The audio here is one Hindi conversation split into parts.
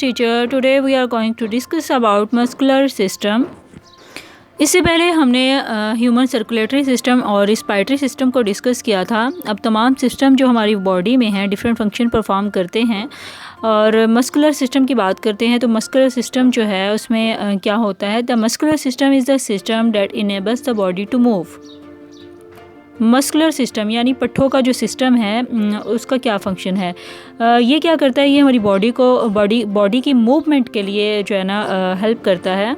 teacher. Today we are going to discuss about muscular system. इससे पहले हमने ह्यूमन सर्कुलेटरी सिस्टम और रिस्पायरेटरी सिस्टम को डिस्कस किया था. अब तमाम सिस्टम जो हमारी बॉडी में हैं डिफरेंट फंक्शन परफॉर्म करते हैं और मस्कुलर सिस्टम की बात करते हैं. तो मस्कुलर सिस्टम जो है उसमें क्या होता है? The muscular system is the system that enables the body to move. Muscular system यानी पट्ठों का जो सिस्टम है उसका क्या फंक्शन है? ये क्या करता है? ये हमारी बॉडी की मूवमेंट के लिए जो है ना हेल्प करता है.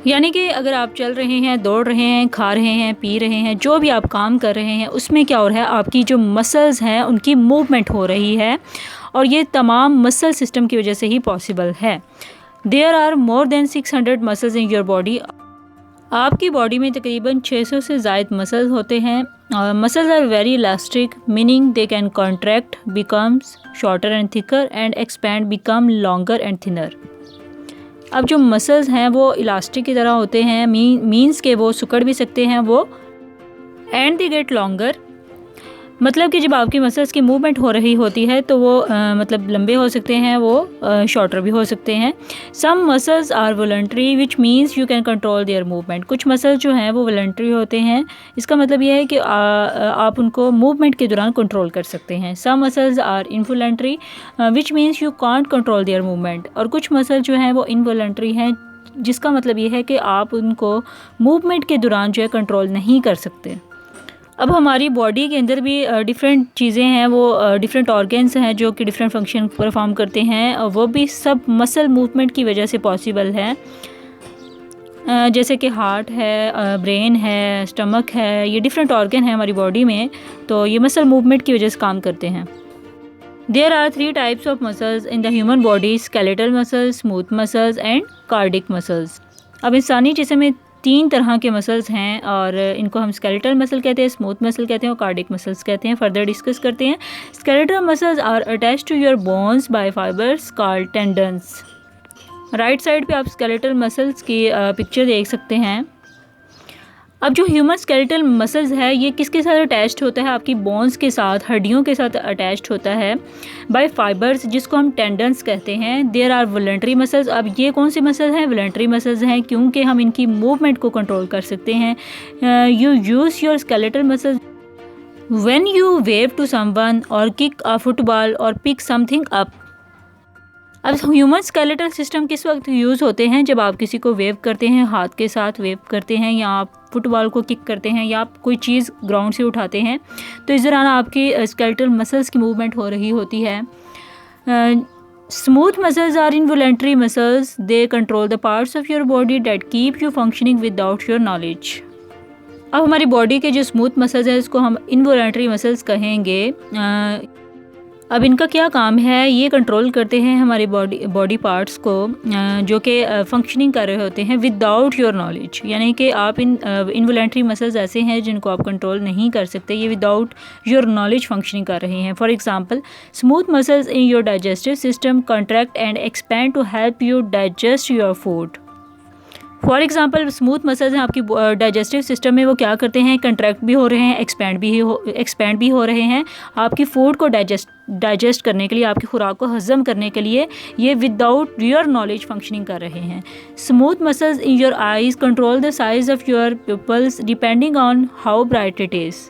यानी कि अगर आप चल रहे हैं, दौड़ रहे हैं, खा रहे हैं, पी रहे हैं, जो भी आप काम कर रहे हैं उसमें क्या हो रहा है? आपकी जो मसल्स हैं उनकी मूवमेंट हो रही है और ये तमाम मसल सिस्टम की वजह से ही पॉसिबल है. There are more than 600 muscles in your body. आपकी बॉडी में तकरीबन 600 से ज़ायद मसल्स होते हैं. Muscles are very elastic meaning they can contract, becomes shorter and thicker and expand, become longer and thinner. अब जो मसल्स हैं वो इलास्टिक की तरह होते हैं, मीन्स के वो सिकुड़ भी सकते हैं वो, एंड दे गेट लॉन्गर. मतलब कि जब आपकी मसल्स की मूवमेंट हो रही होती है तो वो मतलब लंबे हो सकते हैं, वो शॉर्टर भी हो सकते हैं. Some muscles are voluntary which means you can control their movement. कुछ मसल्स जो हैं वो वॉलंटरी होते हैं, इसका मतलब ये है कि आप उनको मूवमेंट के दौरान कंट्रोल कर सकते हैं. Some muscles are involuntary which means you can't control their movement. और कुछ मसल जो हैं वो इनवॉलंटरी हैं, जिसका मतलब ये है कि आप उनको मूवमेंट के दौरान जो है कंट्रोल नहीं कर सकते. अब हमारी बॉडी के अंदर भी डिफरेंट चीज़ें हैं, वो डिफरेंट ऑर्गन्स हैं जो कि डिफरेंट फंक्शन परफॉर्म करते हैं और वो भी सब मसल मूवमेंट की वजह से पॉसिबल है. जैसे कि हार्ट है, ब्रेन है, स्टमक है, ये डिफरेंट ऑर्गन है हमारी बॉडी में, तो ये मसल मूवमेंट की वजह से काम करते हैं. There are 3 types of muscles in the human body: skeletal muscles, smooth muscles and cardiac muscles. अब इंसानी जिस्म में 3 तरह के मसल्स हैं और इनको हम स्केलेटल मसल कहते हैं, स्मूथ मसल कहते हैं और कार्डिक मसल्स कहते हैं. फर्दर डिस्कस करते हैं. Skeletal muscles are attach to your bones by fibres called tendons. Right side पे आप स्केलेटल मसल्स की पिक्चर देख सकते हैं. अब जो ह्यूमन स्केलेटल मसल्स है ये किसके साथ अटैच्ड होता है? आपकी बोन्स के साथ, हड्डियों के साथ अटैच्ड होता है बाय फाइबर्स, जिसको हम टेंडन्स कहते हैं. There are voluntary muscles. अब ये कौन सी मसल हैं? वॉलंटरी मसल्स हैं क्योंकि हम इनकी मूवमेंट को कंट्रोल कर सकते हैं. You use your skeletal muscles when you wave to someone or kick a football or pick something up. अब ह्यूमन स्केलेटल सिस्टम किस वक्त यूज़ होते हैं? जब आप किसी को वेव करते हैं, हाथ के साथ वेव करते हैं, या आप फुटबॉल को किक करते हैं, या आप कोई चीज़ ग्राउंड से उठाते हैं, तो इस दौरान आपकी स्केलेटल मसल्स की मूवमेंट हो रही होती है. Smooth muscles are involuntary muscles. They control the parts of your body that keep you functioning without your knowledge. अब हमारी बॉडी के जो स्मूथ मसल्स हैं उसको हम इनवॉलंटरी मसल्स कहेंगे. अब इनका क्या काम है? ये कंट्रोल करते हैं हमारी बॉडी पार्ट्स को जो कि फंक्शनिंग कर रहे होते हैं विदाउट योर नॉलेज. यानी कि आप इनवॉलंटरी मसल्स ऐसे हैं जिनको आप कंट्रोल नहीं कर सकते, ये विदाउट योर नॉलेज फंक्शनिंग कर रहे हैं. For example, smooth muscles in your digestive system contract and expand to help you digest your food. For example, smooth muscles हैं आपकी डाइजेस्टिव सिस्टम में, वो क्या करते हैं? कंट्रैक्ट भी हो रहे हैं, एक्सपैंड भी हो रहे हैं आपकी फूड को डाइजेस्ट करने के लिए, आपकी खुराक को हज़म करने के लिए. ये विदाउट योर नॉलेज फंक्शनिंग कर रहे हैं. Smooth muscles in your eyes control the size of your pupils depending on how bright it is.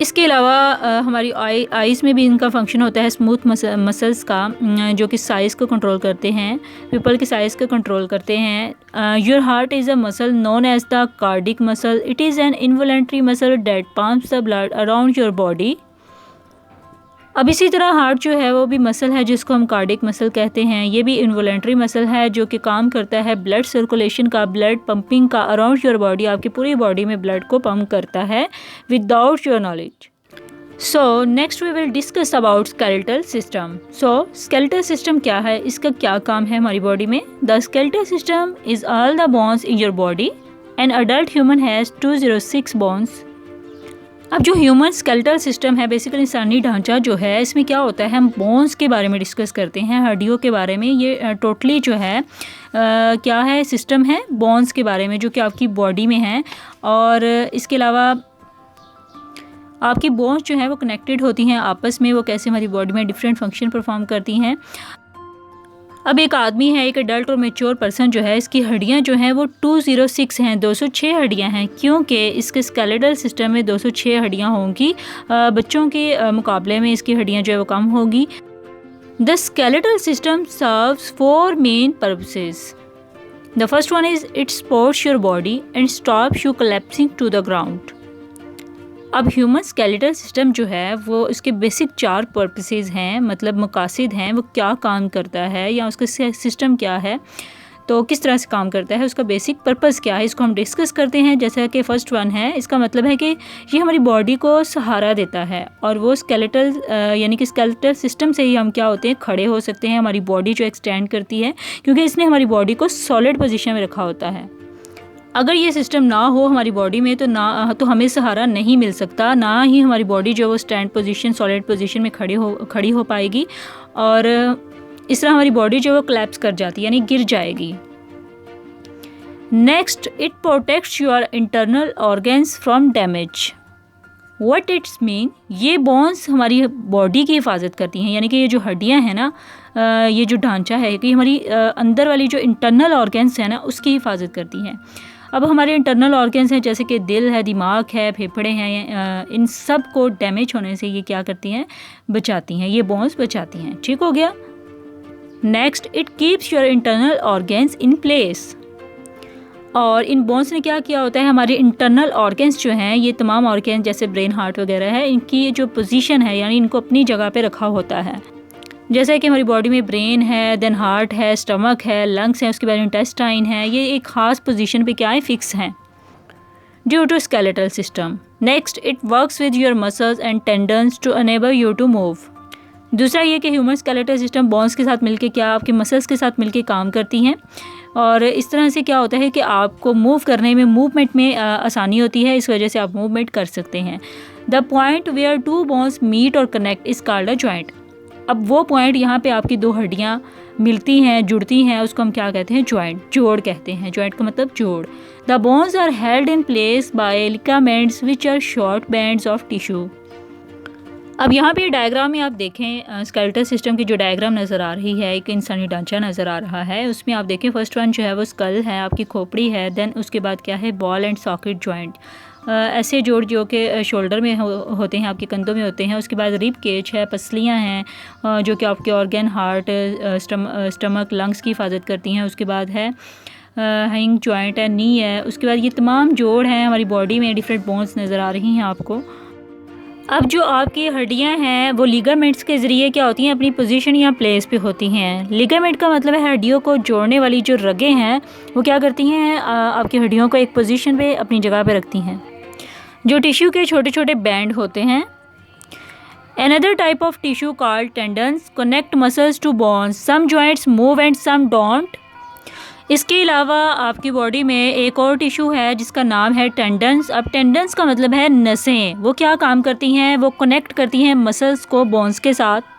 इसके अलावा हमारी आइज़ में भी इनका फंक्शन होता है स्मूथ मसल्स का, जो कि साइज़ को कंट्रोल करते हैं, पिपल की साइज़ को कंट्रोल करते हैं. Your heart is a muscle known as the cardiac muscle. It is an involuntary muscle that pumps the blood around your body. अब इसी तरह हार्ट जो है वो भी मसल है जिसको हम कार्डिक मसल कहते हैं. ये भी इनवॉलंटरी मसल है जो कि काम करता है ब्लड सर्कुलेशन का, ब्लड पंपिंग का अराउंड योर बॉडी. आपकी पूरी बॉडी में ब्लड को पंप करता है without your knowledge. So next we will discuss about skeletal system. So skeletal system क्या है? इसका क्या काम है हमारी बॉडी में? The skeletal system is all the bones in your body. An adult human has 206 bones. अब जो ह्यूमन स्केलेटल सिस्टम है, बेसिकली इंसानी ढांचा जो है, इसमें क्या होता है? हम बोन्स के बारे में डिस्कस करते हैं, हड्डियों के बारे में. ये टोटली जो है क्या है? सिस्टम है बोन्स के बारे में जो कि आपकी बॉडी में है. और इसके अलावा आपकी बोन्स जो है वो कनेक्टेड होती हैं आपस में. वो कैसे हमारी बॉडी में डिफरेंट फंक्शन परफॉर्म करती हैं. अब एक आदमी है, एक एडल्ट और मैच्योर पर्सन जो है, इसकी हड्डियां जो हैं वो 206 हैं, 206 हड्डियां हैं, क्योंकि इसके स्केलेटल सिस्टम में 206 हड्डियां होंगी। बच्चों के मुकाबले में इसकी हड्डियां जो है वो कम होगी। The skeletal system serves 4 main purposes. The first one is it supports your body and stops you collapsing to the ground. अब ह्यूमन स्केलेटल सिस्टम जो है वो इसके बेसिक 4 पर्पसेस हैं, मतलब मकासद हैं, वो क्या काम करता है या उसका सिस्टम क्या है, तो किस तरह से काम करता है, उसका बेसिक पर्पस क्या है, इसको हम डिस्कस करते हैं। जैसा कि फ़र्स्ट वन है, इसका मतलब है कि ये हमारी बॉडी को सहारा देता है, और वो स्केलेटल यानी कि स्केलेटल सिस्टम से ही हम क्या होते हैं, खड़े हो सकते हैं। हमारी बॉडी जो एक्सटेंड करती है, क्योंकि इसने हमारी बॉडी को सॉलिड पोजीशन में रखा होता है। अगर ये सिस्टम ना हो हमारी बॉडी में तो हमें सहारा नहीं मिल सकता, ना ही हमारी बॉडी जो वो स्टैंड पोजीशन, सॉलिड पोजीशन में खड़ी हो पाएगी, और इस तरह हमारी बॉडी जो वो कोलैप्स कर जाती है, यानी गिर जाएगी। Next, it protects your internal organs from damage. What it's mean, ये बोन्स हमारी बॉडी की हिफाजत करती हैं, यानी कि ये जो हड्डियां हैं ना, ये जो ढांचा है कि हमारी अंदर वाली जो इंटरनल ऑर्गन्स है ना, उसकी हिफाजत करती हैं। अब हमारे इंटरनल ऑर्गन्स हैं, जैसे कि दिल है, दिमाग है, फेफड़े हैं, इन सब को डैमेज होने से ये क्या करती हैं, बचाती हैं, ये बोन्स बचाती हैं। ठीक हो गया। Next, it keeps your internal organs in place. और इन बोन्स ने क्या किया होता है, हमारे इंटरनल ऑर्गन्स जो हैं, ये तमाम ऑर्गन्स जैसे ब्रेन, हार्ट वगैरह है, इनकी जो पोजीशन है, यानी इनको अपनी जगह पे रखा होता है। जैसे कि हमारी बॉडी में ब्रेन है, देन हार्ट है, स्टमक है, लंग्स है, उसके बाद इंटेस्टाइन है, ये एक ख़ास पोजीशन पे क्या है, फिक्स हैं due to skeletal system. Next, it works with your muscles and tendons to enable you to move. दूसरा ये कि ह्यूमन स्केलेटल सिस्टम बोन्स के साथ मिलके क्या आपके मसल्स के साथ मिलके काम करती हैं, और इस तरह से क्या होता है कि आपको मूव करने में, मूवमेंट में आसानी होती है, इस वजह से आप मूवमेंट कर सकते हैं। The point where 2 bones meet और connect is called a joint. अब वो पॉइंट यहाँ पे आपकी 2 हड्डियाँ मिलती हैं, जुड़ती हैं, उसको हम क्या कहते हैं, जॉइंट, जोड़ कहते हैं। जॉइंट का मतलब जोड़। The bones are held in place by ligaments which are short bands of tissue. अब यहाँ पे डायग्राम में आप देखें, स्केलेटल सिस्टम की जो डायग्राम नज़र आ रही है, एक इंसानी ढांचा नज़र आ रहा है, उसमें आप देखें फर्स्ट वन जो है वो स्कल है, आपकी खोपड़ी है, देन उसके बाद क्या है, बॉल एंड सॉकेट जॉइंट, ऐसे जोड़ जो कि शोल्डर में होते हैं, आपके कंधों में होते हैं। उसके बाद रिब केज है, पसलियाँ हैं जो कि आपके ऑर्गन, हार्ट, स्टमक, लंग्स की हिफाजत करती हैं। उसके बाद है हिंग जॉइंट है, नी है। उसके बाद ये तमाम जोड़ हैं हमारी बॉडी में, डिफरेंट बोन्स नज़र आ रही हैं आपको। अब जो आपकी हड्डियां हैं वो लिगामेंट्स के ज़रिए क्या होती हैं, अपनी पोजीशन या प्लेस पे होती हैं। लिगामेंट का मतलब है हड्डियों को जोड़ने वाली जो रगें हैं, वो क्या करती हैं, आपकी हड्डियों को एक पोजीशन पे अपनी जगह पे रखती हैं। जो टिश्यू के छोटे छोटे बैंड होते हैं। Another type of tissue called tendons connect muscles to bones. Some joints move and some don't. इसके अलावा आपकी बॉडी में एक और टिश्यू है जिसका नाम है टेंडन्स। अब टेंडन्स का मतलब है नसें। वो क्या काम करती हैं, वो कनेक्ट करती हैं मसल्स को बोन्स के साथ।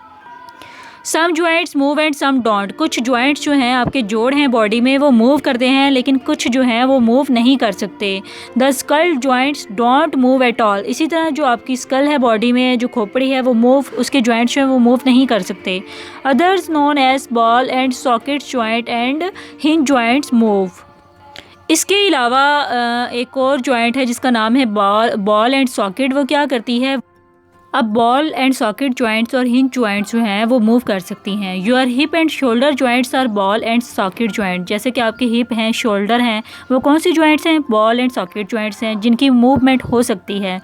Some joints move and some don't. कुछ जॉइंट्स जो हैं आपके जोड़ हैं बॉडी में, वो मूव करते हैं, लेकिन कुछ जो हैं वो मूव नहीं कर सकते। The skull joints don't move at all. इसी तरह जो आपकी स्कल है बॉडी में, जो खोपड़ी है, वो मूव, उसके जॉइंट्स जो हैं वो मूव नहीं कर सकते। Others known as ball and sockets joint and hinge joints move. इसके अलावा एक और जॉइंट है जिसका नाम है बॉल एंड सॉकेट। वो क्या करती है, अब बॉल एंड सॉकेट जॉइंट्स और हिंज जॉइंट्स जो हैं वो मूव कर सकती हैं। Your hip and shoulder joints are ball and socket joint. जैसे कि आपके हिप हैं, शोल्डर हैं, वो कौन सी जॉइंट्स हैं, बॉल एंड सॉकेट जॉइंट्स हैं, जिनकी मूवमेंट हो सकती है।